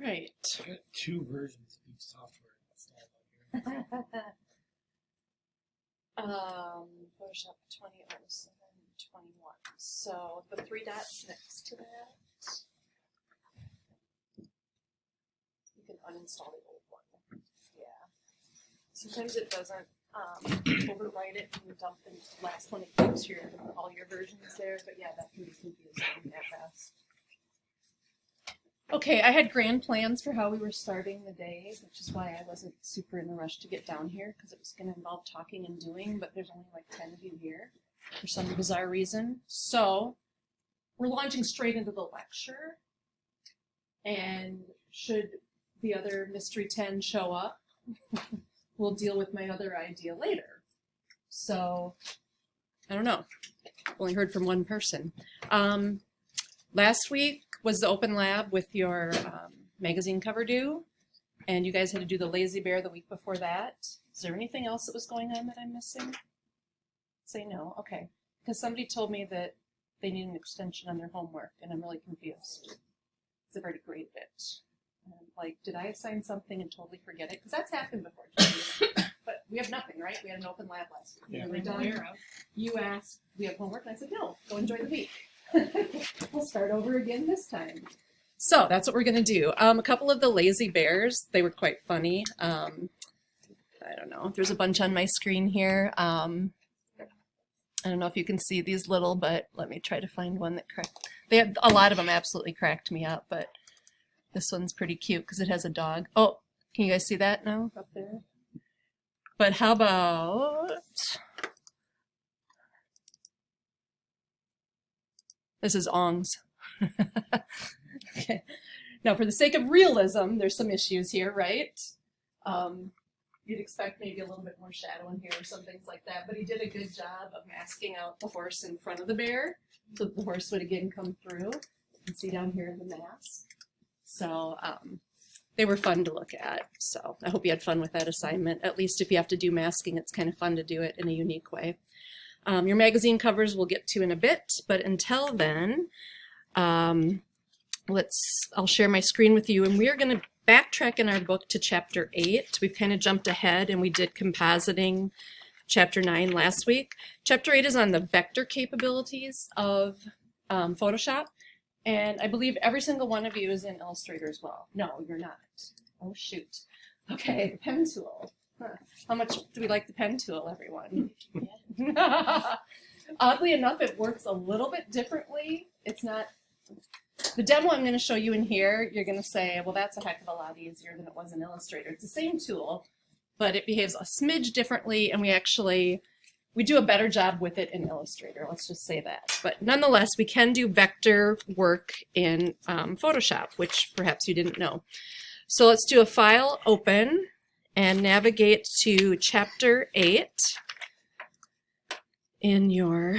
Right. I got 2 versions of each software installed on here. Photoshop 2007, 21. So the 3 dots next to that, you can uninstall the old one. Yeah. Sometimes it doesn't overwrite it and dump the last one. It keeps all your versions there, but yeah, that can be confusing at best. Okay, I had grand plans for how we were starting the day, which is why I wasn't super in a rush to get down here, because it was going to involve talking and doing, but there's only like 10 of you here for some bizarre reason. So we're launching straight into the lecture, and should the other Mystery 10 show up, we'll deal with my other idea later. So, I don't know. I've only heard from one person. Last week was the open lab with your magazine cover due, and you guys had to do the Lazy Bear the week before that. Is there anything else that was going on that I'm missing? Say no. Okay. Because somebody told me that they need an extension on their homework, and I'm really confused. Because they've already graded it. And I'm like, did I assign something and totally forget it? Because that's happened before. But we have nothing, right? We had an open lab last week. Yeah. We're done. You asked, we have homework? And I said, no, go enjoy the week. We'll start over again this time. So that's what we're going to do. A couple of the Lazy Bears, they were quite funny. I don't know. There's a bunch on my screen here. I don't know if you can see these little, but let me try to find one that cracked. They had a lot of them absolutely cracked me up, but this one's pretty cute because it has a dog. Oh, can you guys see that now up there? But how about this is Ong's. Okay. Now, for the sake of realism, there's some issues here, right? You'd expect maybe a little bit more shadow in here or some things like that, but he did a good job of masking out the horse in front of the bear, so that the horse would again come through. You can see down here in the mask. So they were fun to look at. So I hope you had fun with that assignment. At least if you have to do masking, it's kind of fun to do it in a unique way. Your magazine covers we'll get to in a bit, but until then, I'll share my screen with you, and we are going to backtrack in our book to chapter 8. We've kind of jumped ahead, and we did compositing chapter 9 last week. Chapter 8 is on the vector capabilities of Photoshop, and I believe every single one of you is in Illustrator as well. No, you're not. Oh, shoot. Okay, the pen tool. How much do we like the pen tool, everyone? Oddly enough, it works a little bit differently. It's not, the demo I'm going to show you in here, you're going to say, well, that's a heck of a lot easier than it was in Illustrator. It's the same tool, but it behaves a smidge differently, and we do a better job with it in Illustrator, let's just say that. But nonetheless, we can do vector work in Photoshop, which perhaps you didn't know. So let's do a file open and navigate to chapter 8 in your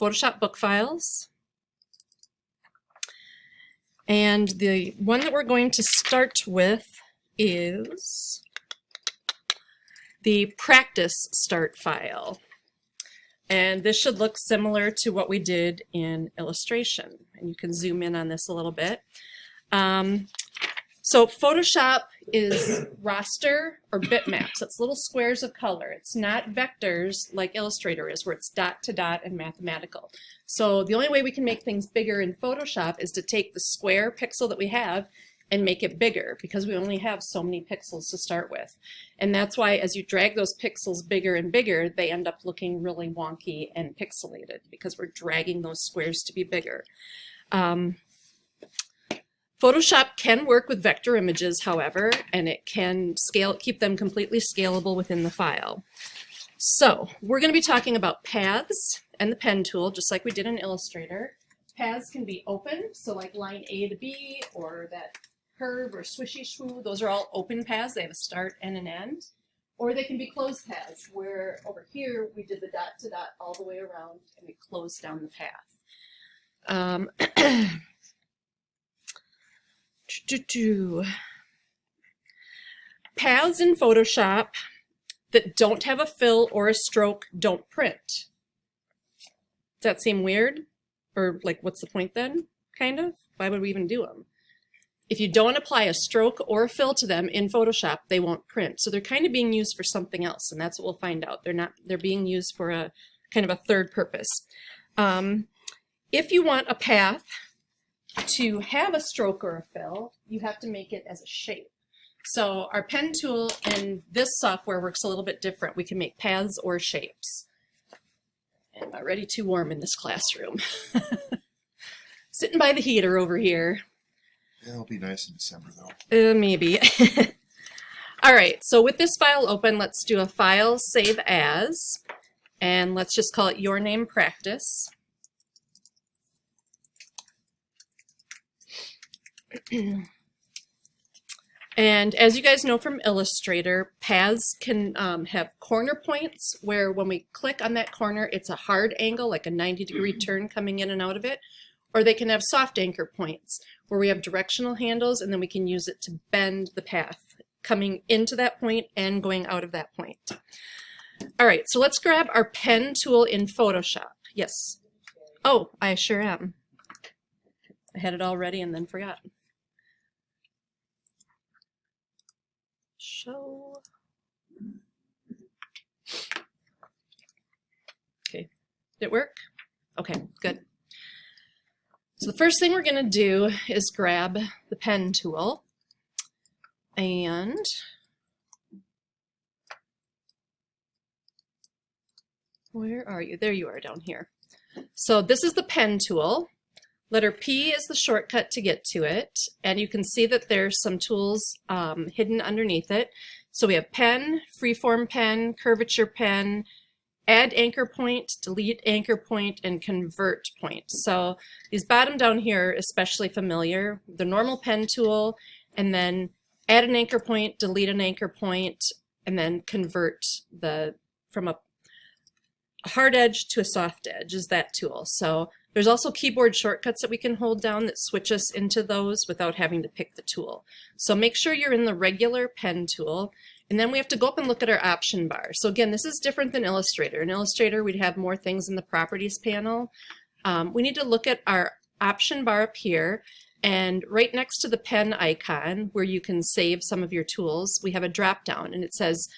Photoshop book files. And the one that we're going to start with is the practice start file. And this should look similar to what we did in illustration. And you can zoom in on this a little bit. So Photoshop is raster or bitmaps. It's little squares of color. It's not vectors like Illustrator is, where it's dot to dot and mathematical. So the only way we can make things bigger in Photoshop is to take the square pixel that we have and make it bigger, because we only have so many pixels to start with. And that's why as you drag those pixels bigger and bigger, they end up looking really wonky and pixelated, because we're dragging those squares to be bigger. Photoshop can work with vector images, however, and it can keep them completely scalable within the file. So we're going to be talking about paths and the pen tool, just like we did in Illustrator. Paths can be open, so like line A to B, or that curve or swishy shwoo, those are all open paths. They have a start and an end. Or they can be closed paths, where over here we did the dot to dot all the way around and we closed down the path. Paths in Photoshop that don't have a fill or a stroke don't print. Does that seem weird? Or like, what's the point then? Kind of? Why would we even do them? if you don't apply a stroke or a fill to them in Photoshop, they won't print. So they're kind of being used for something else, and that's what we'll find out. They're being used for a kind of a third purpose. If you want a path to have a stroke or a fill, you have to make it as a shape. So our pen tool in this software works a little bit different. We can make paths or shapes. I'm already too warm in this classroom. Sitting by the heater over here. It'll be nice in December, though. Maybe. All right, so with this file open, let's do a file save as, and let's just call it Your Name Practice. And as you guys know from Illustrator, paths can have corner points where when we click on that corner, it's a hard angle, like a 90-degree turn coming in and out of it. Or they can have soft anchor points where we have directional handles and then we can use it to bend the path coming into that point and going out of that point. All right, so let's grab our pen tool in Photoshop. Yes. Oh, I sure am. I had it all ready and then forgot. Show. Okay, did it work? Okay, good. So the first thing we're going to do is grab the pen tool and where are you? There you are down here. So this is the pen tool. Letter P is the shortcut to get to it, and you can see that there's some tools hidden underneath it. So we have pen, freeform pen, curvature pen, add anchor point, delete anchor point, and convert point. So these bottom down here are especially familiar. The normal pen tool, and then add an anchor point, delete an anchor point, and then convert from a hard edge to a soft edge is that tool. So there's also keyboard shortcuts that we can hold down that switch us into those without having to pick the tool. So make sure you're in the regular pen tool, and then we have to go up and look at our option bar. So again, this is different than Illustrator. In Illustrator, we'd have more things in the properties panel. We need to look at our option bar up here, and right next to the pen icon where you can save some of your tools, we have a drop down and it says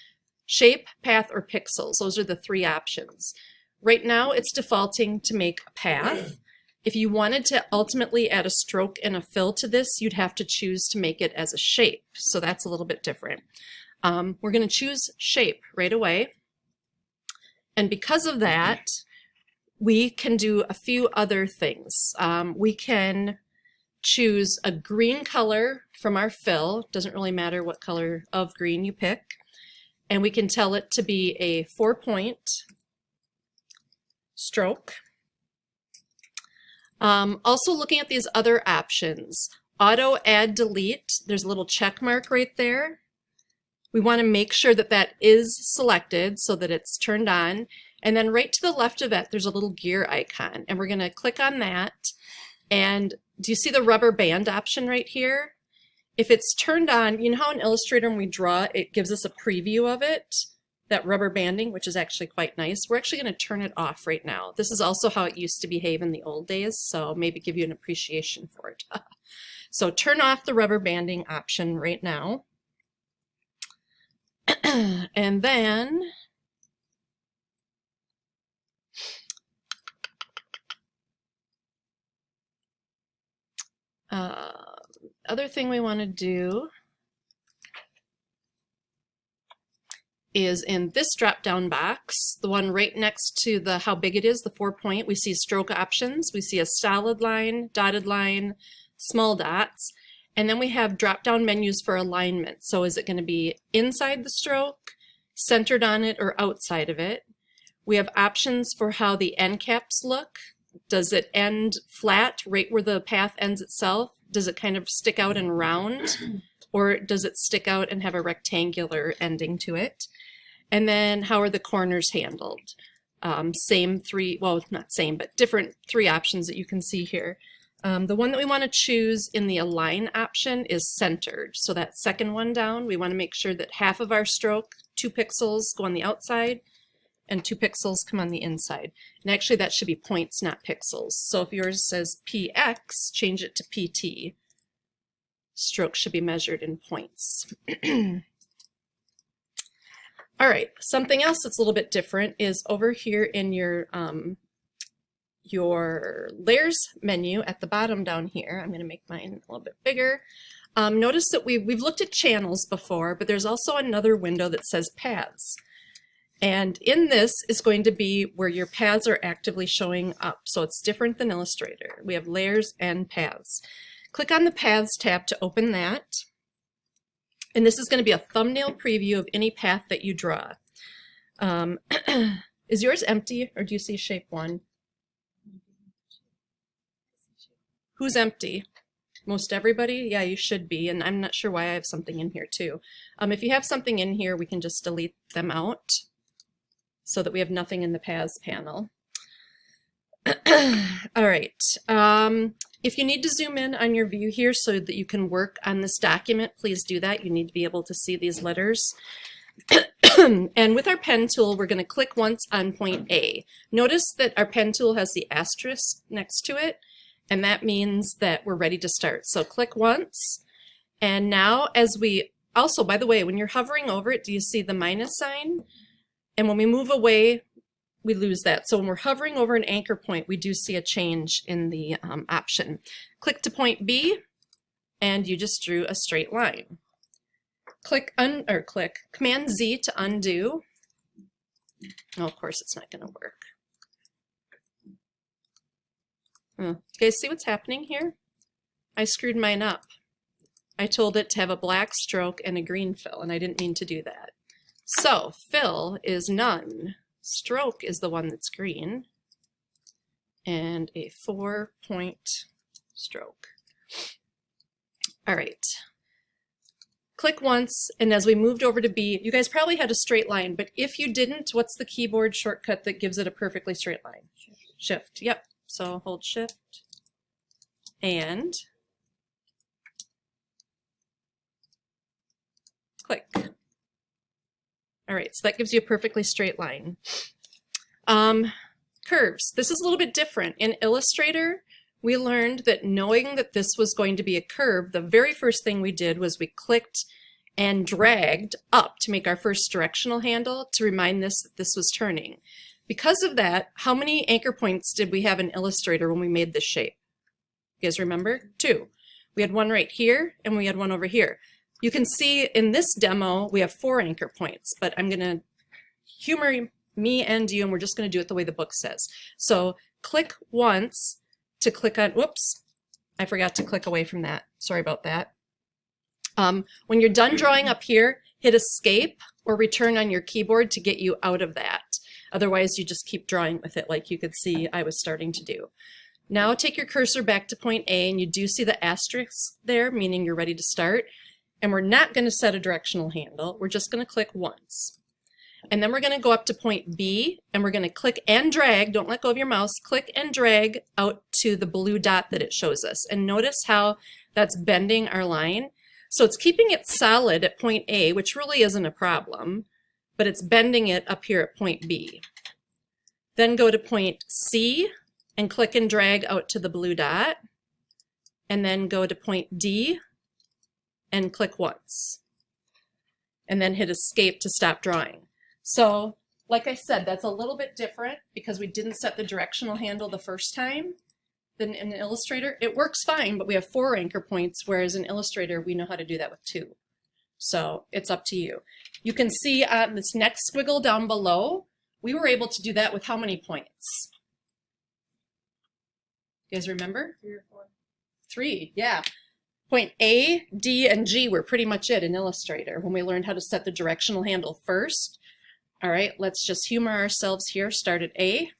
shape, path, or pixels. Those are the three options. Right now it's defaulting to make a path. If you wanted to ultimately add a stroke and a fill to this, you'd have to choose to make it as a shape. So that's a little bit different. We're going to choose shape right away. And because of that, we can do a few other things. We can choose a green color from our fill. Doesn't really matter what color of green you pick. And we can tell it to be a 4-point stroke. Also looking at these other options, auto add delete, there's a little check mark right there. We want to make sure that that is selected so that it's turned on. And then right to the left of it, there's a little gear icon, and we're going to click on that. And do you see the rubber band option right here? If it's turned on, you know how in Illustrator when we draw, it gives us a preview of it, that rubber banding, which is actually quite nice. We're actually going to turn it off right now. This is also how it used to behave in the old days, so maybe give you an appreciation for it. So turn off the rubber banding option right now. And then other thing we want to do is in this drop-down box, the one right next to the how big it is, the 4-point, we see stroke options. We see a solid line, dotted line, small dots, and then we have drop-down menus for alignment. So is it going to be inside the stroke, centered on it, or outside of it? We have options for how the end caps look. Does it end flat right where the path ends itself? Does it kind of stick out and round? Or does it stick out and have a rectangular ending to it? And then how are the corners handled? Same three, well, not same, but different 3 options that you can see here. The one that we want to choose in the align option is centered. So that second one down, we want to make sure that half of our stroke, 2 pixels, go on the outside and 2 pixels come on the inside. And actually that should be points, not pixels. So if yours says PX, change it to PT. strokes should be measured in points. All right, something else that's a little bit different is over here in your layers menu at the bottom down here. I'm going to make mine a little bit bigger. Notice that we've looked at channels before, but there's also another window that says paths. And in this is going to be where your paths are actively showing up. So it's different than Illustrator. We have layers and paths. Click on the Paths tab to open that. And this is going to be a thumbnail preview of any path that you draw. Is yours empty, or do you see shape 1? Who's empty? Most everybody? Yeah, you should be, and I'm not sure why I have something in here too. If you have something in here, we can just delete them out so that we have nothing in the paths panel. All right. If you need to zoom in on your view here so that you can work on this document, please do that. You need to be able to see these letters. And with our pen tool, we're going to click once on point A. Notice that our pen tool has the asterisk next to it, and that means that we're ready to start. So click once, and now as we, also by the way, when you're hovering over it, do you see the minus sign? And when we move away, we lose that. So when we're hovering over an anchor point, we do see a change in the option. Click to point B, and you just drew a straight line. Click Command Z to undo. Oh, of course, it's not going to work. You guys see what's happening here? I screwed mine up. I told it to have a black stroke and a green fill, and I didn't mean to do that. So fill is none. Stroke is the one that's green, and a 4-point stroke. All right. Click once, and as we moved over to B, you guys probably had a straight line, but if you didn't, what's the keyboard shortcut that gives it a perfectly straight line? Shift. Yep. So hold Shift and click. All right, so that gives you a perfectly straight line. Curves. This is a little bit different. In Illustrator, we learned that knowing that this was going to be a curve, the very first thing we did was we clicked and dragged up to make our first directional handle to remind us that this was turning. Because of that, how many anchor points did we have in Illustrator when we made this shape? You guys remember? 2. We had one right here, and we had one over here. You can see in this demo, we have 4 anchor points, but I'm going to humor me and you, and we're just going to do it the way the book says. So click once to click on, whoops, I forgot to click away from that. Sorry about that. When you're done drawing up here, hit Escape or Return on your keyboard to get you out of that. Otherwise, you just keep drawing with it like you could see I was starting to do. Now take your cursor back to point A, and you do see the asterisk there, meaning you're ready to start. And we're not going to set a directional handle. We're just going to click once. And then we're going to go up to point B, and we're going to click and drag. Don't let go of your mouse. Click and drag out to the blue dot that it shows us. And notice how that's bending our line. So it's keeping it solid at point A, which really isn't a problem, but it's bending it up here at point B. Then go to point C and click and drag out to the blue dot. And then go to point D and click once, and then hit Escape to stop drawing. So, like I said, that's a little bit different because we didn't set the directional handle the first time than in Illustrator. It works fine, but we have 4 anchor points, whereas in Illustrator, we know how to do that with 2. So it's up to you. You can see on this next squiggle down below, we were able to do that with how many points? You guys remember? 3 or 4. 3, yeah. Point A, D, and G were pretty much it in Illustrator when we learned how to set the directional handle first. All right, let's just humor ourselves here. Start at A,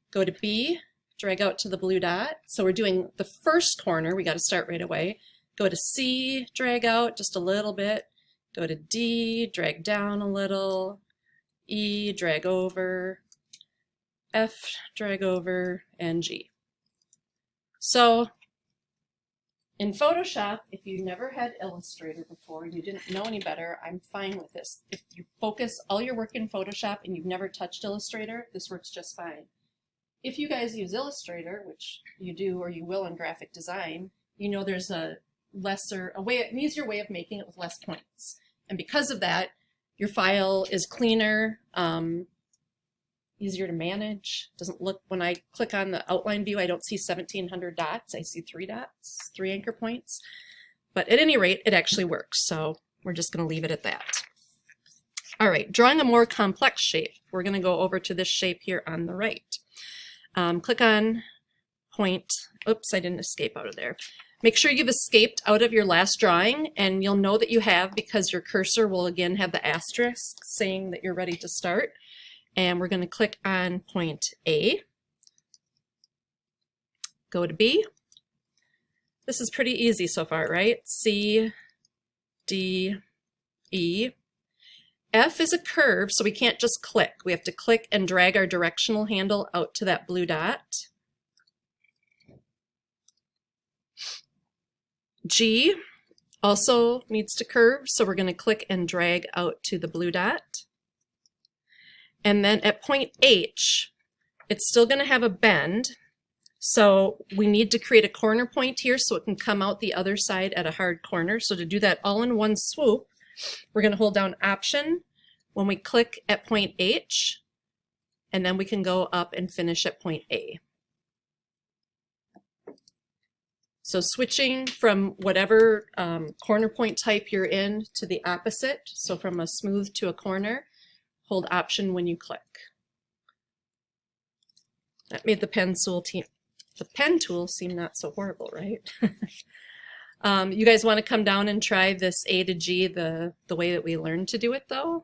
go to B, drag out to the blue dot. So we're doing the first corner. We got to start right away. Go to C, drag out just a little bit. Go to D, drag down a little. E, drag over. F, drag over, and G. So in Photoshop, if you never had Illustrator before and you didn't know any better, I'm fine with this. If you focus all your work in Photoshop and you've never touched Illustrator, this works just fine. If you guys use Illustrator, which you do or you will in graphic design, you know there's a an easier way of making it with less points. And because of that, your file is cleaner, easier to manage. Doesn't look, when I click on the outline view, I don't see 1,700 dots. I see 3 dots, 3 anchor points. But at any rate, it actually works. So we're just going to leave it at that. All right, drawing a more complex shape. We're going to go over to this shape here on the right. Click on point. Oops, I didn't escape out of there. Make sure you've escaped out of your last drawing, and you'll know that you have because your cursor will again have the asterisk saying that you're ready to start. And we're going to click on point A. Go to B. This is pretty easy so far, right? C, D, E. F is a curve, so we can't just click. We have to click and drag our directional handle out to that blue dot. G also needs to curve, so we're going to click and drag out to the blue dot. And then at point H, it's still going to have a bend, so we need to create a corner point here so it can come out the other side at a hard corner. So to do that all in one swoop, we're going to hold down Option when we click at point H, and then we can go up and finish at point A. So switching from whatever corner point type you're in to the opposite, so from a smooth to a corner, hold Option when you click. That made the pen tool seem not so horrible, right? You guys want to come down and try this A to G the way that we learned to do it though?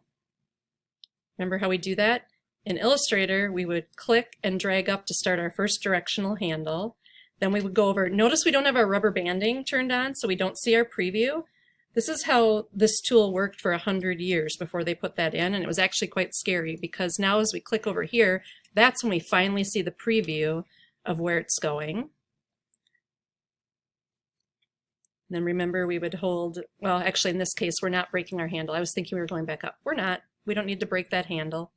Remember how we do that? In Illustrator, we would click and drag up to start our first directional handle. Then we would go over, notice we don't have our rubber banding turned on, so we don't see our preview. This is how this tool worked for 100 years before they put that in, and it was actually quite scary because now as we click over here, that's when we finally see the preview of where it's going. And then remember we would hold, well actually in this case we're not breaking our handle. I was thinking we were going back up. We're not. We don't need to break that handle.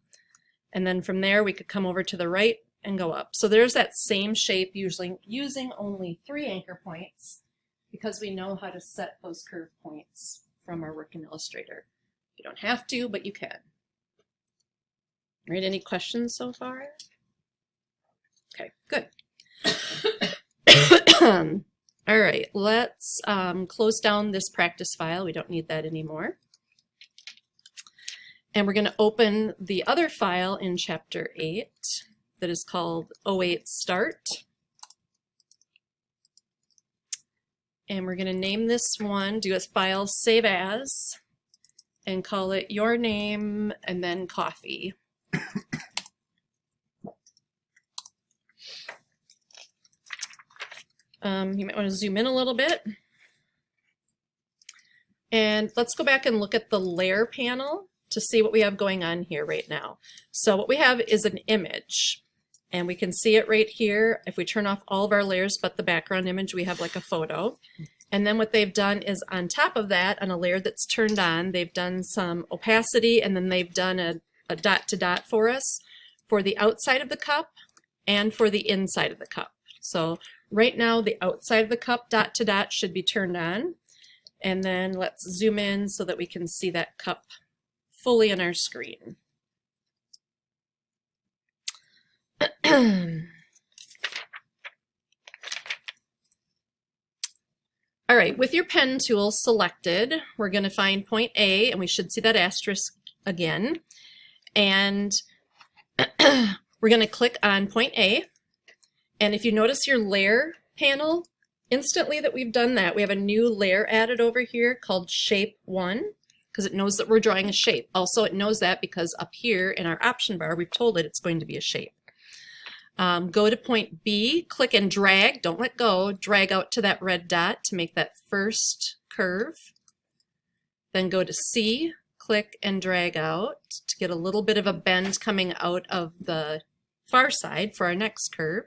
And then from there we could come over to the right and go up. So there's that same shape using only 3 anchor points because we know how to set those curve points from our work in Illustrator. You don't have to, but you can. All right, any questions so far? Okay, good. All right, let's close down this practice file. We don't need that anymore. And we're going to open the other file in Chapter 8 that is called 08 Start. And we're going to name this one, do a file save as, and call it your name and then coffee. You might want to zoom in a little bit. And let's go back and look at the layer panel to see what we have going on here right now. So what we have is an image, and we can see it right here. If we turn off all of our layers but the background image, we have like a photo. And then what they've done is on top of that, on a layer that's turned on, they've done some opacity, and then they've done a dot to dot for us for the outside of the cup and for the inside of the cup. So right now the outside of the cup dot to dot should be turned on. And then let's zoom in so that we can see that cup fully on our screen. All right, with your pen tool selected, we're going to find point A, and we should see that asterisk again. And we're going to click on point A. And if you notice your layer panel, instantly that we've done that, we have a new layer added over here called Shape 1, because it knows that we're drawing a shape. Also, it knows that because up here in our option bar, we've told it it's going to be a shape. Go to point B, click and drag, don't let go, drag out to that red dot to make that first curve. Then go to C, click and drag out to get a little bit of a bend coming out of the far side for our next curve.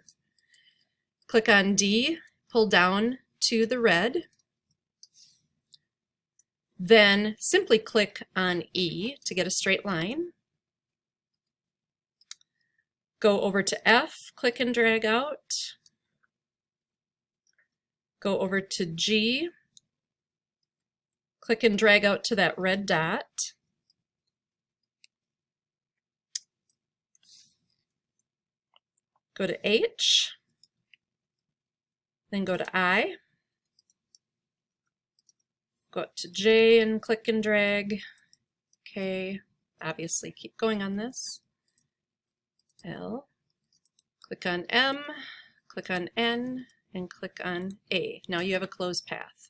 Click on D, pull down to the red. Then simply click on E to get a straight line. Go over to F, click and drag out. Go over to G, Click and drag out to that red dot. Go to H, then go to I, go up to J and click and drag, K, obviously keep going on this, L, click on M, click on N, and click on A. Now you have a closed path.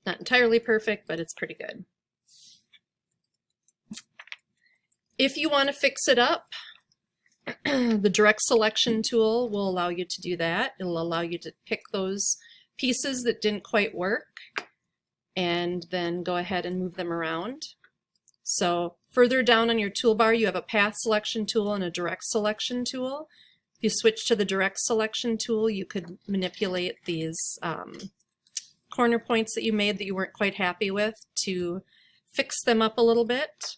Not entirely perfect, but it's pretty good. If you want to fix it up, the direct selection tool will allow you to do that. It'll allow you to pick those pieces that didn't quite work and then go ahead and move them around. So further down on your toolbar, you have a path selection tool and a direct selection tool. If you switch to the direct selection tool, you could manipulate these corner points that you made that you weren't quite happy with to fix them up a little bit.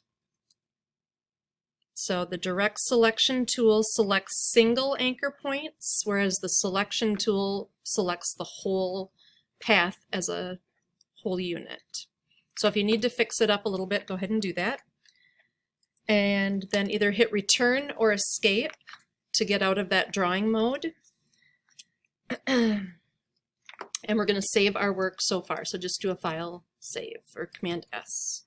So the direct selection tool selects single anchor points, whereas the selection tool selects the whole path as a whole unit. So if you need to fix it up a little bit, go ahead and do that. And then either hit return or escape to get out of that drawing mode. And we're going to save our work so far. So just do a file save or Command S.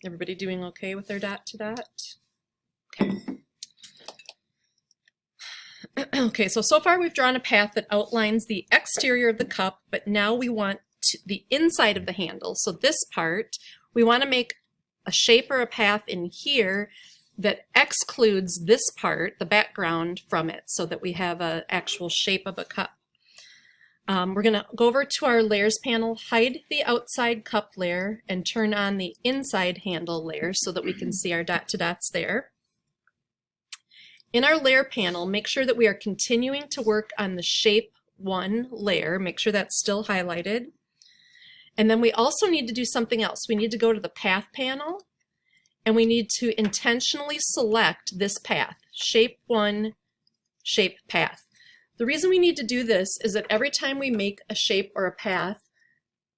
Everybody doing okay with their dot to dot? Okay. Okay, so far we've drawn a path that outlines the exterior of the cup, but now we want the inside of the handle. So this part, we want to make a shape or a path in here that excludes this part, the background, from it, so that we have an actual shape of a cup. We're going to go over to our layers panel, hide the outside cup layer, and turn on the inside handle layer so that we can see our dot to dots there. In our layer panel, make sure that we are continuing to work on the shape 1 layer. Make sure that's still highlighted. And then we also need to do something else. We need to go to the path panel, and we need to intentionally select this path, shape 1, shape path. The reason we need to do this is that every time we make a shape or a path,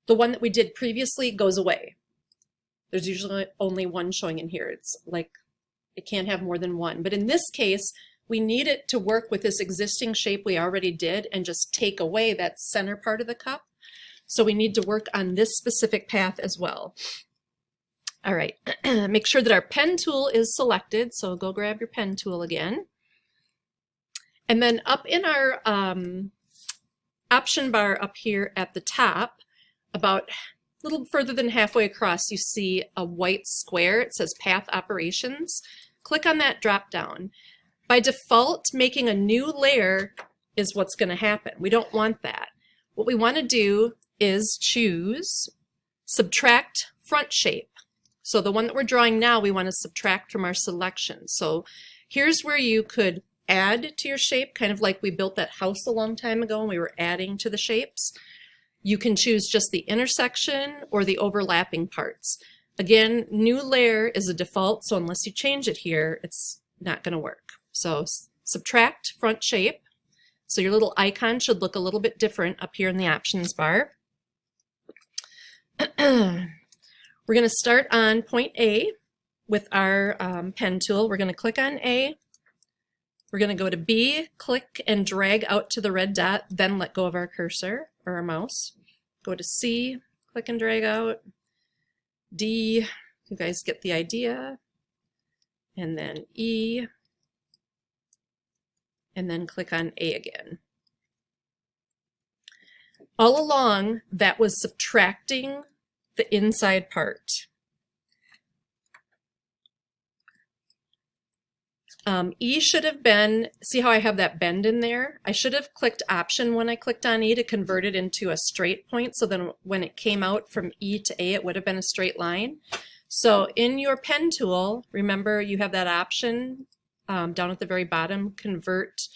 the one that we did previously goes away. There's usually only one showing in here. It's like it can't have more than one. But in this case, we need it to work with this existing shape we already did and just take away that center part of the cup. So we need to work on this specific path as well. All right, make sure that our pen tool is selected. So go grab your pen tool again. And then up in our option bar up here at the top, about a little further than halfway across, you see a white square. It says Path Operations. Click on that drop down. By default, making a new layer is what's going to happen. We don't want that. What we want to do is choose Subtract Front Shape. So the one that we're drawing now, we want to subtract from our selection. So here's where you could add to your shape, kind of like we built that house a long time ago and we were adding to the shapes. You can choose just the intersection or the overlapping parts. Again, new layer is a default, so unless you change it here, it's not going to work. So subtract front shape. So your little icon should look a little bit different up here in the options bar. We're going to start on point A with our pen tool. We're going to click on A. We're going to go to B, click and drag out to the red dot, then let go of our cursor or our mouse. Go to C, click and drag out. D, you guys get the idea. And then E, and then click on A again. All along, that was subtracting the inside part. E should have been, see how I have that bend in there? I should have clicked Option when I clicked on E to convert it into a straight point, so then when it came out from E to A, it would have been a straight line. So in your pen tool, remember you have that option down at the very bottom, Convert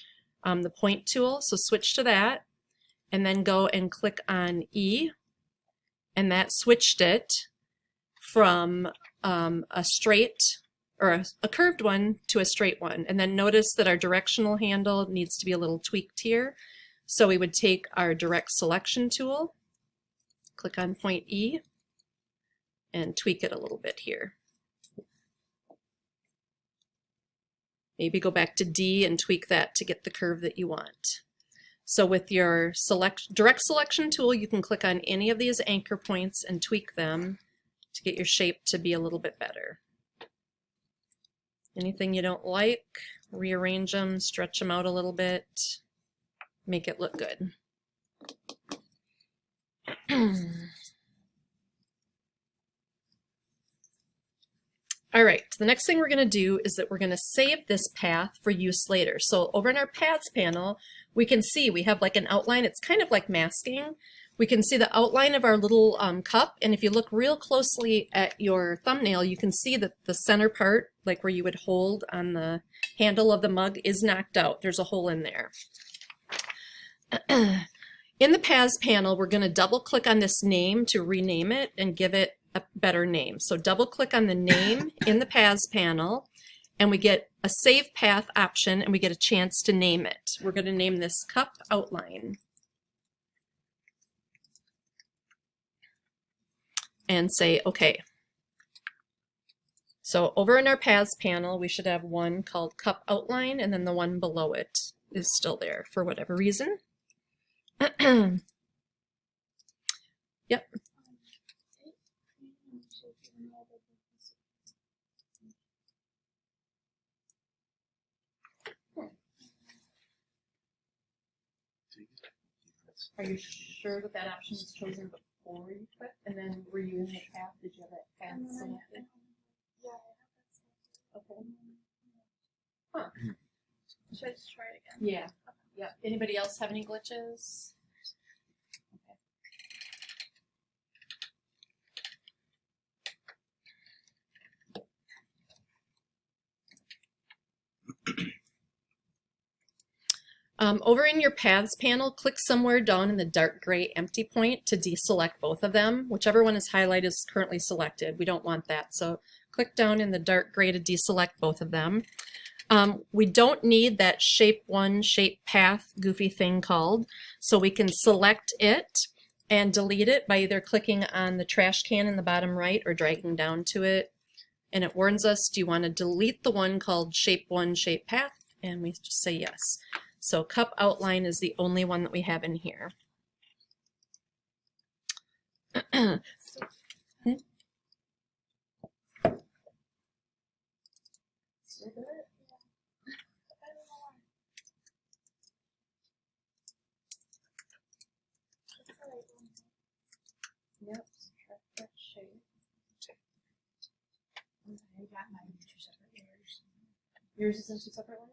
the Point tool. So switch to that, and then go and click on E, and that switched it from a straight or a curved one to a straight one. And then notice that our directional handle needs to be a little tweaked here. So we would take our direct selection tool, click on point E, and tweak it a little bit here. Maybe go back to D and tweak that to get the curve that you want. So with your direct selection tool, you can click on any of these anchor points and tweak them to get your shape to be a little bit better. Anything you don't like, rearrange them, stretch them out a little bit, make it look good. All right, the next thing we're going to do is that we're going to save this path for use later. So over in our paths panel, we can see we have like an outline. It's kind of like masking. We can see the outline of our little cup, and if you look real closely at your thumbnail, you can see that the center part, like where you would hold on the handle of the mug, is knocked out. There's a hole in there. In the paths panel, we're going to double click on this name to rename it and give it a better name. So double click on the name in the paths panel, and we get a save path option, and we get a chance to name it. We're going to name this cup outline. And say OK. So over in our paths panel, we should have one called cup outline, and then the one below it is still there for whatever reason. Yep. Are you sure that that option was chosen before you click? And then were you in the path? Did you have that path selected? Yeah, I have that selected. Okay. Huh. Should I just try it again? Yeah. Yeah. Anybody else have any glitches? Okay. Over in your paths panel, click somewhere down in the dark gray empty point to deselect both of them. Whichever one is highlighted is currently selected. We don't want that. So click down in the dark gray to deselect both of them. We don't need that shape one, shape path goofy thing called. So we can select it and delete it by either clicking on the trash can in the bottom right or dragging down to it. And it warns us, do you want to delete the one called shape one, shape path? And we just say yes. So cup outline is the only one that we have in here. Yep, subtract that shape. I got mine in 2 separate layers. Yours is in 2 separate layers?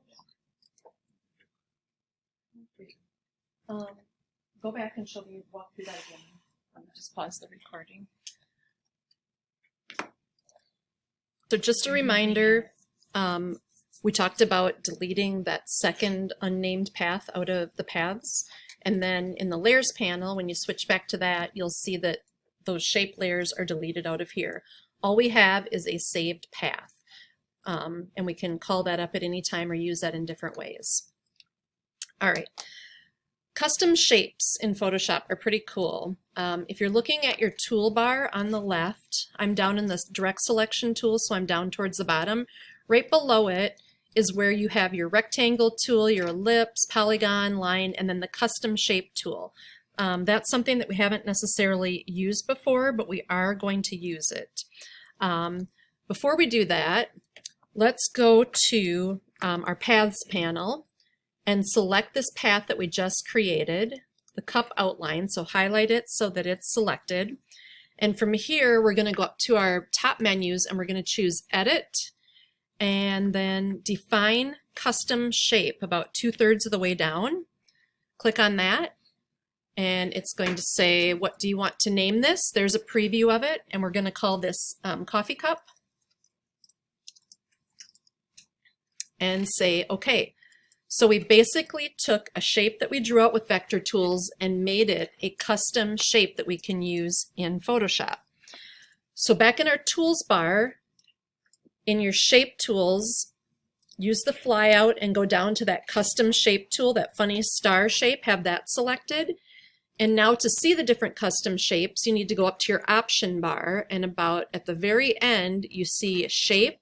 Go back and show me, walk through that again. Let me just pause the recording. So just a reminder, we talked about deleting that second unnamed path out of the paths. And then in the layers panel, when you switch back to that, you'll see that those shape layers are deleted out of here. All we have is a saved path. And we can call that up at any time or use that in different ways. All right. Custom shapes in Photoshop are pretty cool. If you're looking at your toolbar on the left, I'm down in this direct selection tool, so I'm down towards the bottom. Right below it is where you have your rectangle tool, your ellipse, polygon, line, and then the custom shape tool. That's something that we haven't necessarily used before, but we are going to use it. Before we do that, let's go to our paths panel and select this path that we just created, the cup outline. So highlight it so that it's selected. And from here, we're going to go up to our top menus and we're going to choose Edit and then Define Custom Shape about 2/3 of the way down. Click on that and it's going to say, what do you want to name this? There's a preview of it, and we're going to call this coffee cup. And say, okay. So we basically took a shape that we drew out with vector tools and made it a custom shape that we can use in Photoshop. So back in our tools bar, in your shape tools, use the flyout and go down to that custom shape tool, that funny star shape, have that selected. And now to see the different custom shapes, you need to go up to your option bar, and about at the very end, you see shape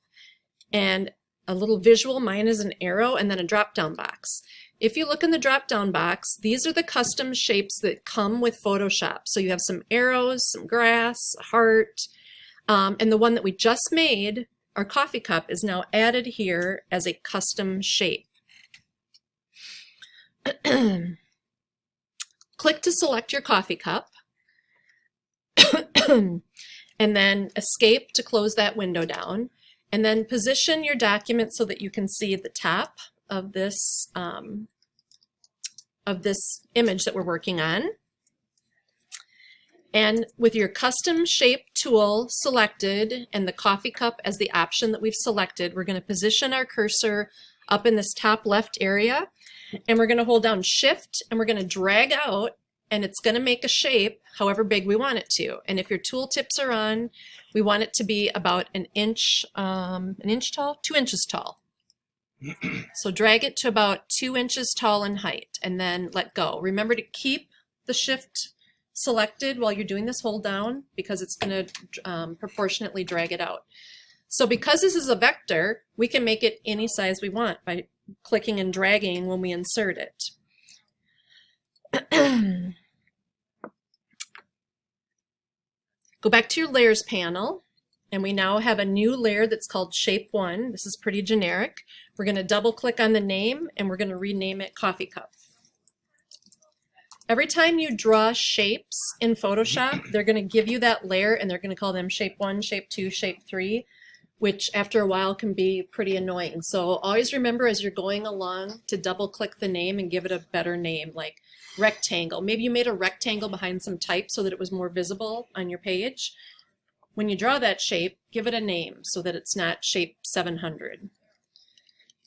and a little visual, mine is an arrow, and then a drop-down box. If you look in the drop-down box, these are the custom shapes that come with Photoshop. So you have some arrows, some grass, a heart, and the one that we just made, our coffee cup, is now added here as a custom shape. Click to select your coffee cup, and then escape to close that window down, and then position your document so that you can see the top of this image that we're working on. And with your custom shape tool selected and the coffee cup as the option that we've selected, we're going to position our cursor up in this top left area, and we're going to hold down Shift, and we're going to drag out, and it's going to make a shape however big we want it to. And if your tool tips are on, we want it to be about an inch tall, 2 inches tall. So drag it to about 2 inches tall in height, and then let go. Remember to keep the Shift selected while you're doing this hold down, because it's going to proportionately drag it out. So because this is a vector, we can make it any size we want by clicking and dragging when we insert it. Go back to your layers panel, and we now have a new layer that's called Shape 1. This is pretty generic. We're going to double click on the name, and we're going to rename it Coffee Cup. Every time you draw shapes in Photoshop, they're going to give you that layer, and they're going to call them Shape 1, Shape 2, Shape 3, which after a while can be pretty annoying. So always remember as you're going along to double click the name and give it a better name, like rectangle. Maybe you made a rectangle behind some type so that it was more visible on your page. When you draw that shape, give it a name so that it's not Shape 700.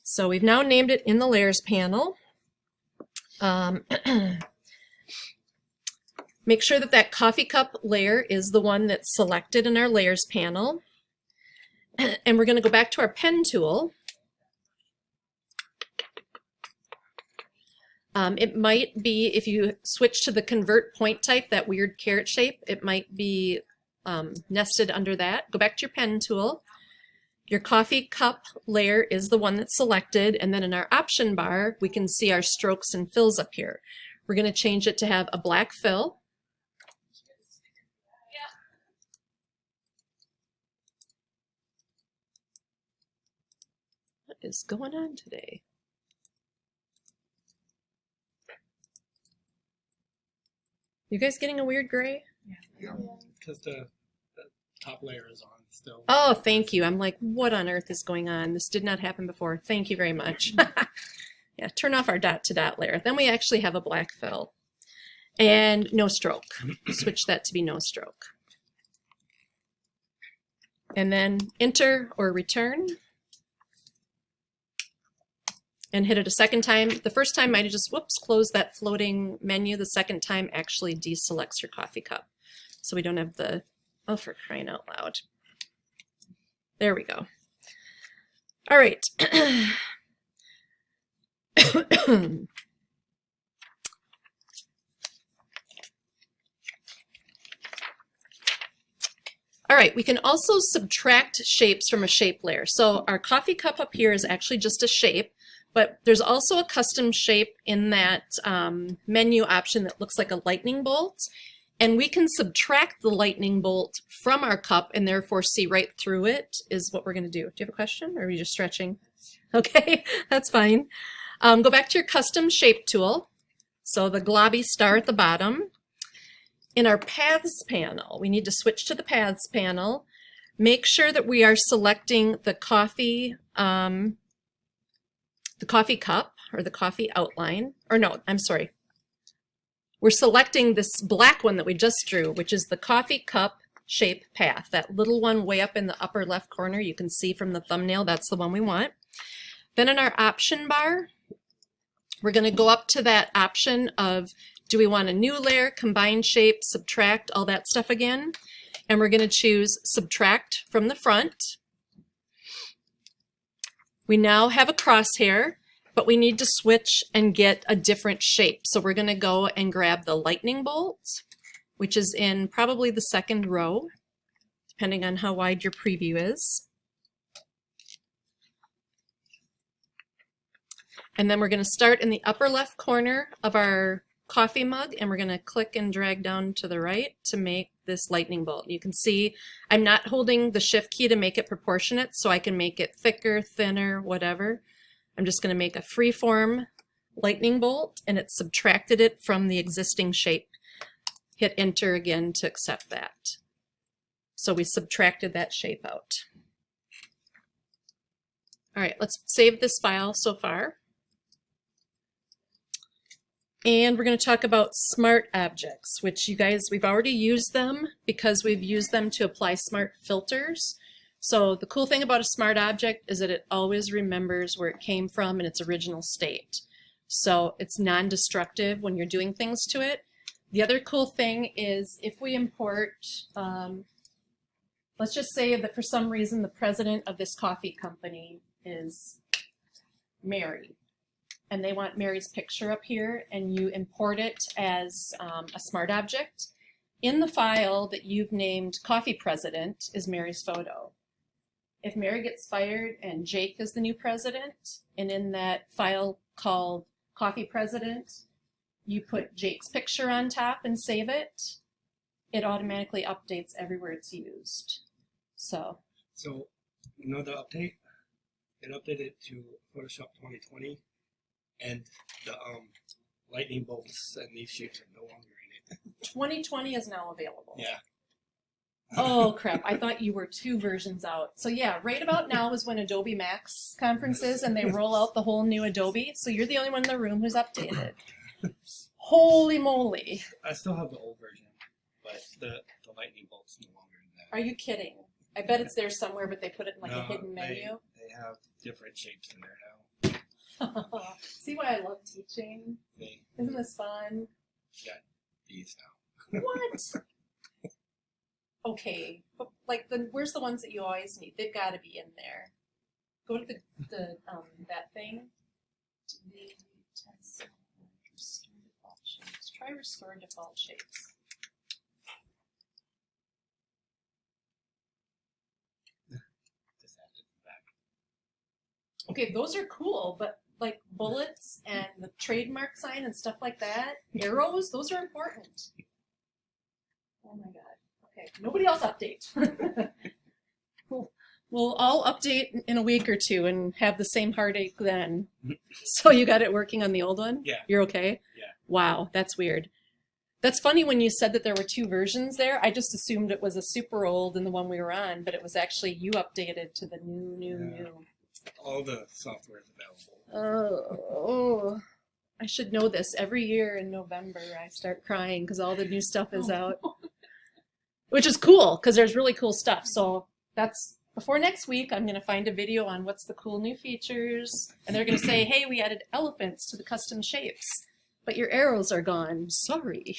So we've now named it in the layers panel. Make sure that that coffee cup layer is the one that's selected in our layers panel. And we're going to go back to our pen tool. It might be, if you switch to the convert point type, that weird carrot shape, it might be nested under that. Go back to your pen tool. Your coffee cup layer is the one that's selected, and then in our option bar, we can see our strokes and fills up here. We're going to change it to have a black fill. What is going on today? You guys getting a weird gray? Yeah. Because the top layer is on still. Oh, thank you. I'm like, what on earth is going on? This did not happen before. Thank you very much. Yeah, turn off our dot to dot layer. Then we actually have a black fill. And no stroke. Switch that to be no stroke. And then enter or return. And hit it a second time. The first time might have just, whoops, closed that floating menu. The second time actually deselects your coffee cup. So we don't have the, oh, for crying out loud. There we go. All right. All right, we can also subtract shapes from a shape layer. So our coffee cup up here is actually just a shape, but there's also a custom shape in that menu option that looks like a lightning bolt. And we can subtract the lightning bolt from our cup and therefore see right through it, is what we're going to do. Do you have a question, or are you just stretching? Okay, that's fine. Go back to your custom shape tool. So the globby star at the bottom. In our paths panel, we need to switch to the paths panel. Make sure that we are selecting the coffee cup, or the coffee outline. Or no, I'm sorry. We're selecting this black one that we just drew, which is the coffee cup shape path. That little one way up in the upper left corner, you can see from the thumbnail, that's the one we want. Then in our option bar, we're going to go up to that option of, do we want a new layer, combine shape, subtract, all that stuff again. And we're going to choose subtract from the front. We now have a crosshair, but we need to switch and get a different shape. So we're going to go and grab the lightning bolt, which is in probably the second row, depending on how wide your preview is. And then we're going to start in the upper left corner of our coffee mug, and we're going to click and drag down to the right to make this lightning bolt. You can see I'm not holding the shift key to make it proportionate, so I can make it thicker, thinner, whatever. I'm just going to make a freeform lightning bolt, and it subtracted it from the existing shape. Hit enter again to accept that. So we subtracted that shape out. All right, let's save this file so far. And we're going to talk about smart objects, which you guys, we've already used them because we've used them to apply smart filters. So the cool thing about a smart object is that it always remembers where it came from in its original state. So it's non-destructive when you're doing things to it. The other cool thing is if we import, let's just say that for some reason the president of this coffee company is Mary, and they want Mary's picture up here, and you import it as a smart object. In the file that you've named Coffee President is Mary's photo. If Mary gets fired and Jake is the new president, and in that file called Coffee President, you put Jake's picture on top and save it, it automatically updates everywhere it's used. So you know the update? It updated to Photoshop 2020. And the lightning bolts and these shapes are no longer in it. 2020 is now available. Yeah. Oh crap, I thought you were 2 versions out. So yeah, right about now is when Adobe Max conference is and they roll out the whole new Adobe. So you're the only one in the room who's updated. Holy moly. I still have the old version, but the lightning bolt's no longer in that. Are you kidding? I bet it's there somewhere, but they put it in like No, a hidden menu. They have different shapes in there now. See why I love teaching? Isn't this fun? Got these now. What? Okay, but like, where's the ones that you always need? They've got to be in there. Go to the that thing. Restore default shapes. Try restore default shapes. Just have to go back. Okay, those are cool, but like bullets and the trademark sign and stuff like that, arrows, those are important. Oh my god. Okay, nobody else update. We'll all update in a week or 2 and have the same heartache then. So you got it working on the old one? Yeah. You're okay? Yeah. Wow, that's weird. That's funny when you said that there were 2 versions there. I just assumed it was a super old and the one we were on, but it was actually you updated to the new. All the software is available. Oh, I should know this. Every year in November, I start crying because all the new stuff is out, which is cool because there's really cool stuff. So that's before next week. I'm going to find a video on what's the cool new features, and they're going to say, "Hey, we added elephants to the custom shapes, but your arrows are gone. Sorry."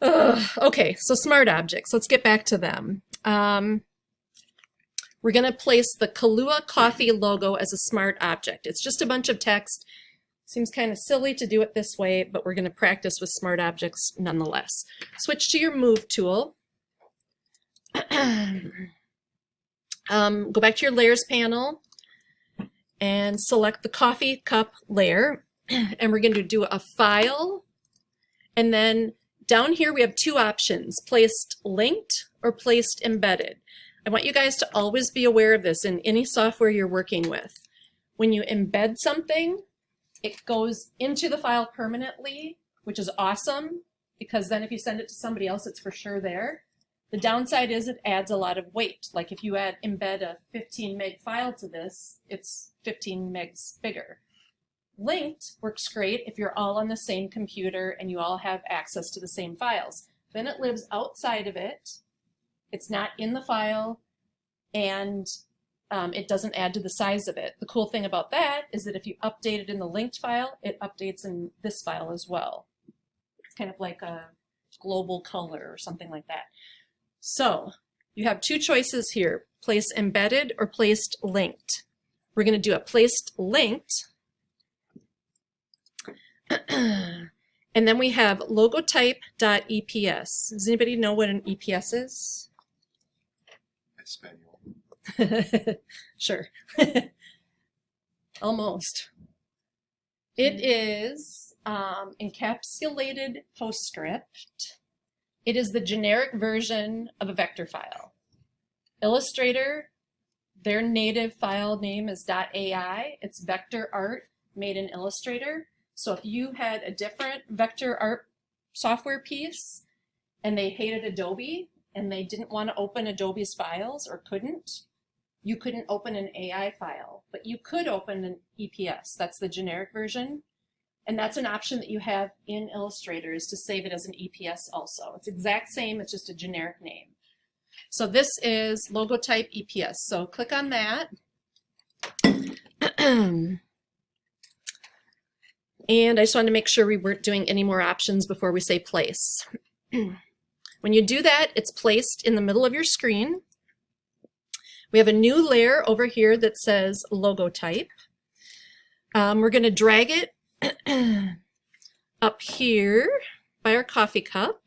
Okay, so smart objects. Let's get back to them. We're going to place the Kahlua Coffee logo as a smart object. It's just a bunch of text. Seems kind of silly to do it this way, but we're going to practice with smart objects nonetheless. Switch to your Move tool. Go back to your Layers panel and select the coffee cup layer. And we're going to do a File. And then down here we have 2 options, Placed Linked or Placed Embedded. I want you guys to always be aware of this in any software you're working with. When you embed something, it goes into the file permanently, which is awesome, because then if you send it to somebody else, it's for sure there. The downside is it adds a lot of weight. Like if you embed a 15 meg file to this, it's 15 megs bigger. Linked works great if you're all on the same computer and you all have access to the same files. Then it lives outside of it. It's not in the file, and it doesn't add to the size of it. The cool thing about that is that if you update it in the linked file, it updates in this file as well. It's kind of like a global color or something like that. So you have 2 choices here, place embedded or placed linked. We're going to do a placed linked. And then we have logotype.eps. Does anybody know what an EPS is? Espanol. Sure. Almost. It is encapsulated PostScript. It is the generic version of a vector file. Illustrator, their native file name is .ai. It's vector art made in Illustrator. So if you had a different vector art software piece and they hated Adobe and they didn't want to open Adobe's files or couldn't, you couldn't open an AI file, but you could open an EPS. That's the generic version. And that's an option that you have in Illustrator, is to save it as an EPS also. It's exact same, it's just a generic name. So this is Logotype EPS. So click on that. And I just wanted to make sure we weren't doing any more options before we say place. When you do that, it's placed in the middle of your screen. We have a new layer over here that says Logotype. We're going to drag it up here by our coffee cup.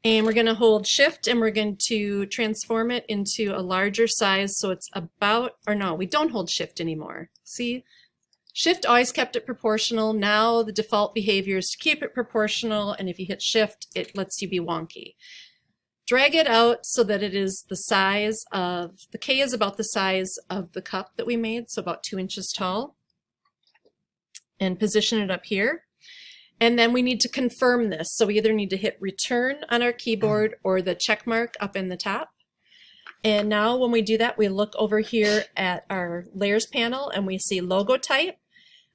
And we're going to hold Shift and we're going to transform it into a larger size so it's about, or no, we don't hold Shift anymore. See? Shift always kept it proportional. Now the default behavior is to keep it proportional, and if you hit Shift, it lets you be wonky. Drag it out so that it is the size of, the K is about the size of the cup that we made, so about 2 inches tall. And position it up here. And then we need to confirm this. So we either need to hit return on our keyboard or the check mark up in the top. And now when we do that, we look over here at our layers panel and we see Logotype.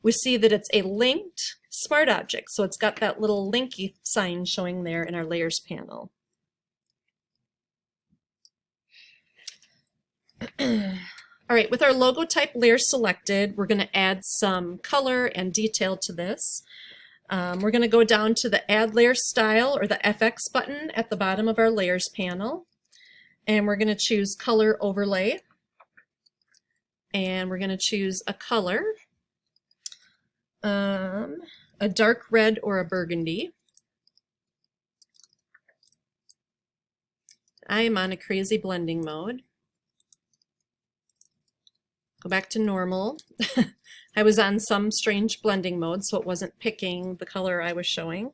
We see that it's a linked smart object. So it's got that little linky sign showing there in our layers panel. All right, with our Logotype layer selected, we're going to add some color and detail to this. We're going to go down to the Add Layer Style, or the FX button at the bottom of our Layers panel. And we're going to choose Color Overlay. And we're going to choose a color, a dark red or a burgundy. I am on a crazy blending mode. Go back to normal. I was on some strange blending mode, so it wasn't picking the color I was showing.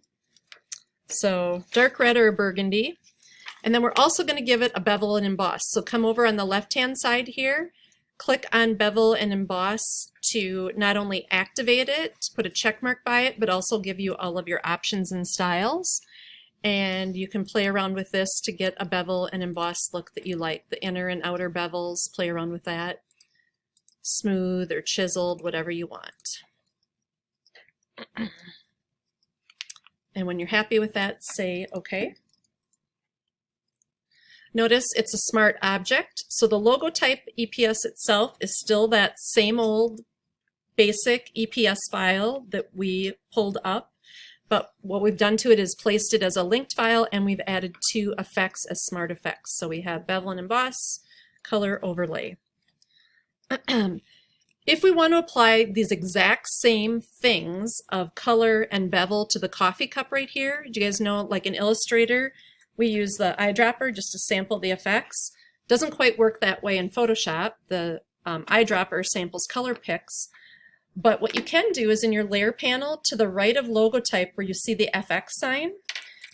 So dark red or burgundy. And then we're also going to give it a bevel and emboss. So come over on the left-hand side here, click on bevel and emboss to not only activate it, put a check mark by it, but also give you all of your options and styles. And you can play around with this to get a bevel and emboss look that you like. The inner and outer bevels, play around with that. Smooth or chiseled, whatever you want. And when you're happy with that, say OK. Notice it's a smart object, so the Logotype EPS itself is still that same old basic EPS file that we pulled up, but what we've done to it is placed it as a linked file, and we've added 2 effects as smart effects. So we have bevel and emboss, color overlay. If we want to apply these exact same things of color and bevel to the coffee cup right here, do you guys know, like in Illustrator, we use the eyedropper just to sample the effects. Doesn't quite work that way in Photoshop. The eyedropper samples color picks. But what you can do is in your layer panel to the right of Logotype where you see the FX sign,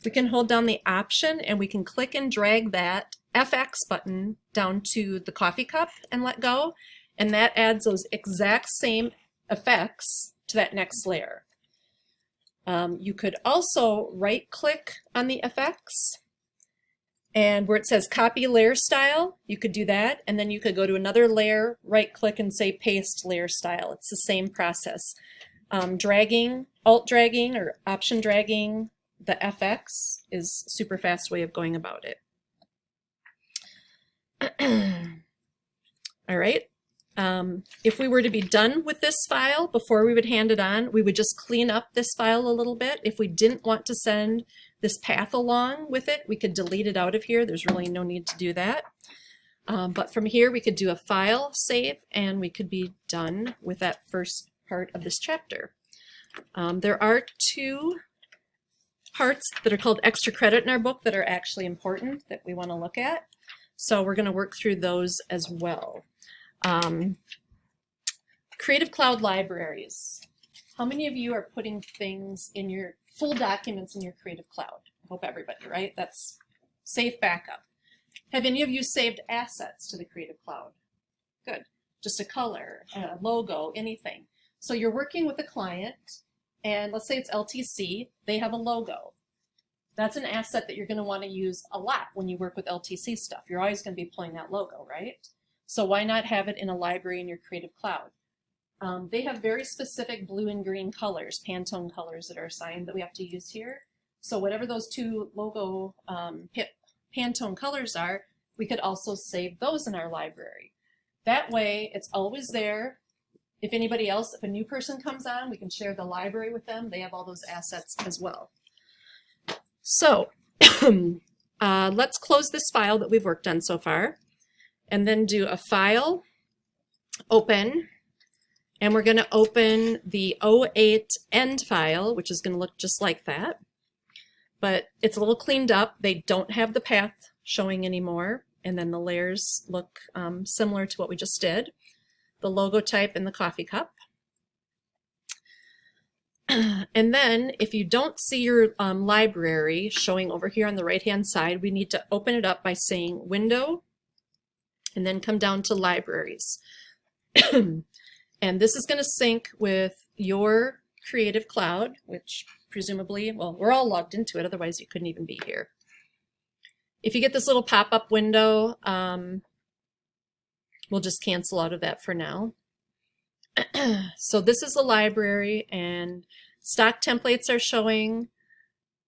we can hold down the Option and we can click and drag that FX button down to the coffee cup and let go. And that adds those exact same effects to that next layer. You could also right-click on the effects, and where it says Copy Layer Style, you could do that, and then you could go to another layer, right-click, and say Paste Layer Style. It's the same process. Dragging, Alt-dragging, or Option-dragging the FX is a super fast way of going about it. All right. If we were to be done with this file before we would hand it on, we would just clean up this file a little bit. If we didn't want to send this path along with it, we could delete it out of here. There's really no need to do that. But from here, we could do a file save, and we could be done with that first part of this chapter. There are 2 parts that are called extra credit in our book that are actually important that we want to look at. So we're going to work through those as well. Creative Cloud libraries. How many of you are putting things in your full documents in your Creative Cloud? I hope everybody, right? That's safe backup. Have any of you saved assets to the Creative Cloud? Good. Just a color, a logo, anything. So you're working with a client, and let's say it's LTC, they have a logo. That's an asset that you're going to want to use a lot when you work with LTC stuff. You're always going to be pulling that logo, right? So why not have it in a library in your Creative Cloud? They have very specific blue and green colors, Pantone colors that are assigned that we have to use here. So whatever those 2 logo Pantone colors are, we could also save those in our library. That way, it's always there. If anybody else, if a new person comes on, we can share the library with them. They have all those assets as well. So let's close this file that we've worked on so far, and then do a file, open, and we're going to open the 08 end file, which is going to look just like that. But it's a little cleaned up. They don't have the path showing anymore, and then the layers look similar to what we just did. The logo type and the coffee cup. And then if you don't see your library showing over here on the right hand side, we need to open it up by saying window and then come down to libraries. And this is going to sync with your Creative Cloud, which presumably, well, we're all logged into it, otherwise you couldn't even be here. If you get this little pop-up window, we'll just cancel out of that for now. So this is the library, and stock templates are showing.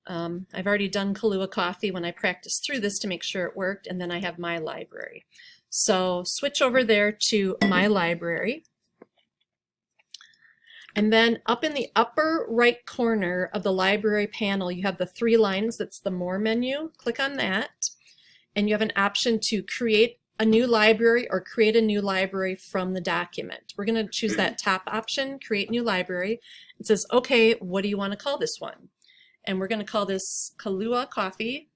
I've already done Kahlua Coffee when I practiced through this to make sure it worked, and then I have my library. So switch over there to my library. And then up in the upper right corner of the library panel, you have the 3 lines. That's the More menu. Click on that, and you have an option to create a new library or create a new library from the document. We're going to choose that top option, Create New Library. It says, okay, what do you want to call this one? And we're going to call this Kahlua Coffee.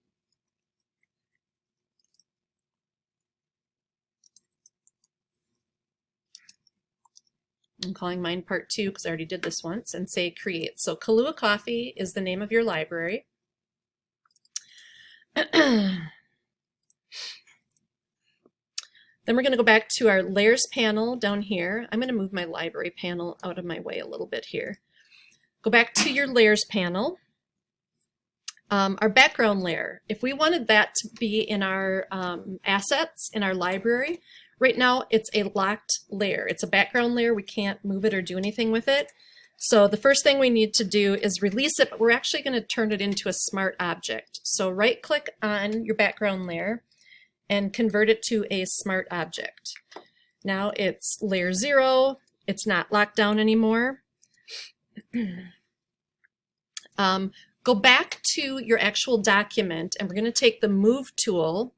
I'm calling mine part 2 because I already did this once, and say create. So Kahlua Coffee is the name of your library. Then we're going to go back to our layers panel down here. I'm going to move my library panel out of my way a little bit here. Go back to your layers panel. Our background layer, if we wanted that to be in our assets in our library, right now it's a locked layer. It's a background layer. We can't move it or do anything with it. So the first thing we need to do is release it, but we're actually going to turn it into a smart object. So right click on your background layer and convert it to a smart object. Now it's layer 0. It's not locked down anymore. Go back to your actual document, and we're going to take the Move tool,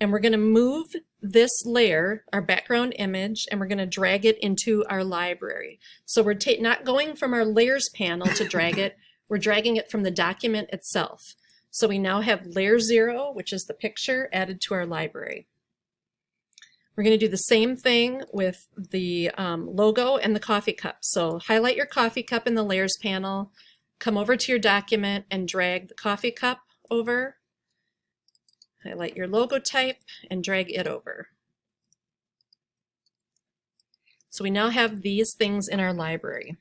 and we're going to move this layer, our background image, and we're going to drag it into our library. So we're not going from our layers panel to drag it, we're dragging it from the document itself. So we now have layer 0, which is the picture, added to our library. We're going to do the same thing with the logo and the coffee cup. So highlight your coffee cup in the layers panel, come over to your document and drag the coffee cup over. Highlight your logo type and drag it over. So we now have these things in our library.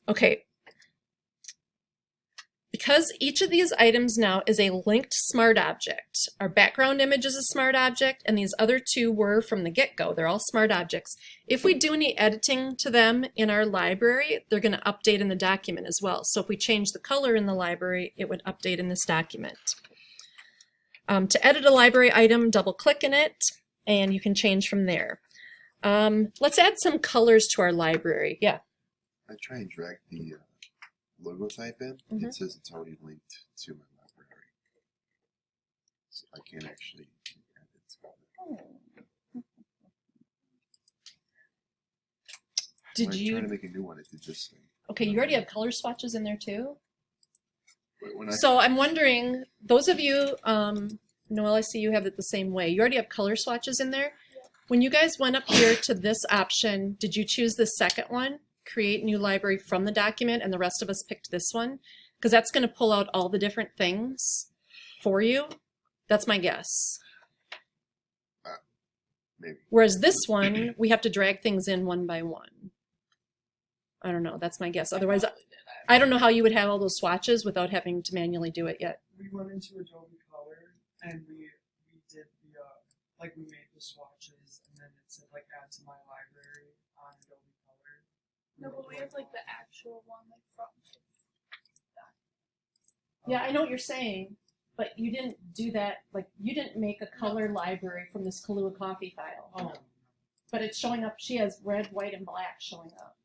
Okay, because each of these items now is a linked smart object. Our background image is a smart object, and these other two were from the get-go. They're all smart objects. If we do any editing to them in our library, they're going to update in the document as well. So if we change the color in the library, it would update in this document. To edit a library item, double-click in it, and you can change from there. Let's add some colors to our library. Yeah. I try and drag the logo type in. Mhm. It says it's already linked to my library, so I can't actually add it to it. Did When I'm you? trying to make a new one, it did this thing. Okay, you already have color swatches in there too? But when I So I'm wondering, those of you, Noel, I see you have it the same way. You already have color swatches in there. When you guys went up here to this option, did you choose the second one, create new library from the document, and the rest of us picked this one? Because that's going to pull out all the different things for you. That's my guess. maybe Whereas this one, we have to drag things in one by one. I don't know, that's my guess. Otherwise, I don't know how you would have all those swatches without having to manually do it yet. We went into Adobe Color and we did the like we made the swatches and then it said like add to my library on Adobe Color. No, but we have like the actual one like from. Yeah, I know what you're saying, but you didn't do that, like, you didn't make a color library from this Kahlua coffee file. Oh, But it's showing up, she has red, white, and black showing up.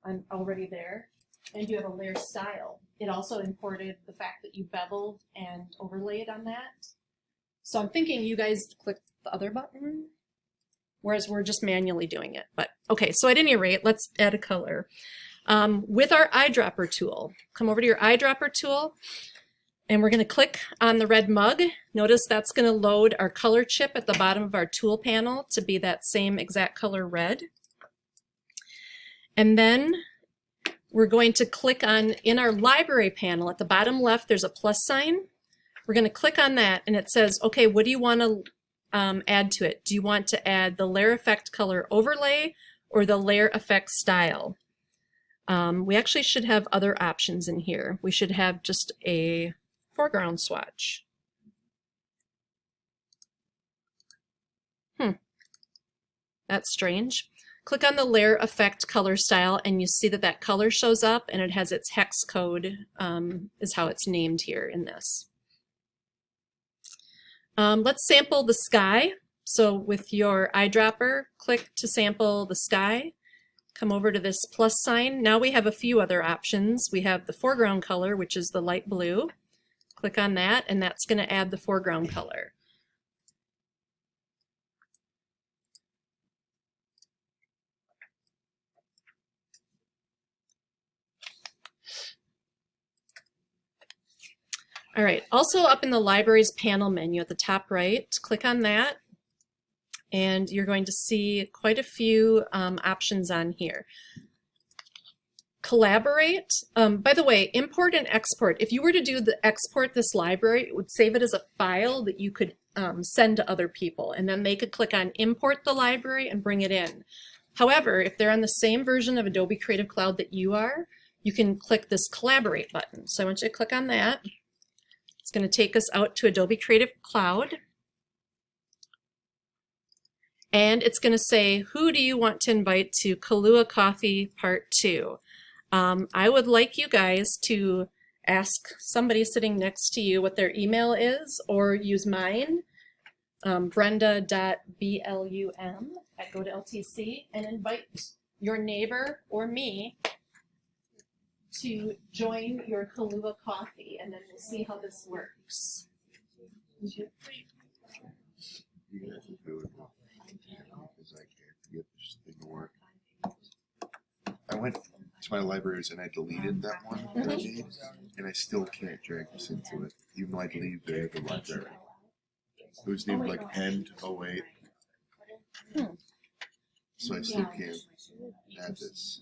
I'm already there. And you have a layer style. It also imported the fact that you beveled and overlaid on that. So I'm thinking you guys click the other button, whereas we're just manually doing it. But okay, so at any rate, let's add a color. With our eyedropper tool, come over to your eyedropper tool, and we're going to click on the red mug. Notice that's going to load our color chip at the bottom of our tool panel to be that same exact color red. And then we're going to click on, in our library panel, at the bottom left, there's a plus sign. We're going to click on that, and it says, okay, what do you want to add to it? Do you want to add the layer effect color overlay or the layer effect style? We actually should have other options in here. We should have just a foreground swatch. That's strange. Click on the layer effect color style and you see that that color shows up and it has its hex code, is how it's named here in this. Let's sample the sky. So with your eyedropper, click to sample the sky. Come over to this plus sign. Now we have a few other options. We have the foreground color, which is the light blue. Click on that, and that's going to add the foreground color. All right, also up in the library's panel menu at the top right, click on that. And you're going to see quite a few options on here. Collaborate. By the way, import and export. If you were to do the export this library, it would save it as a file that you could send to other people, and then they could click on import the library and bring it in. However, if they're on the same version of Adobe Creative Cloud that you are, you can click this collaborate button. So I want you to click on that. It's going to take us out to Adobe Creative Cloud. And it's going to say, who do you want to invite to Kahlua Coffee Part 2? I would like you guys to ask somebody sitting next to you what their email is, or use mine, brenda.blum@GoToLTC, and invite your neighbor or me to join your Kahlua Coffee, and then we'll see how this works. you have to do it because I can't get this thing to work. I went to my libraries and I deleted that one that I made, and I still can't drag this into it, even though I deleted the other library. It was named like End 08. So I still can't add this.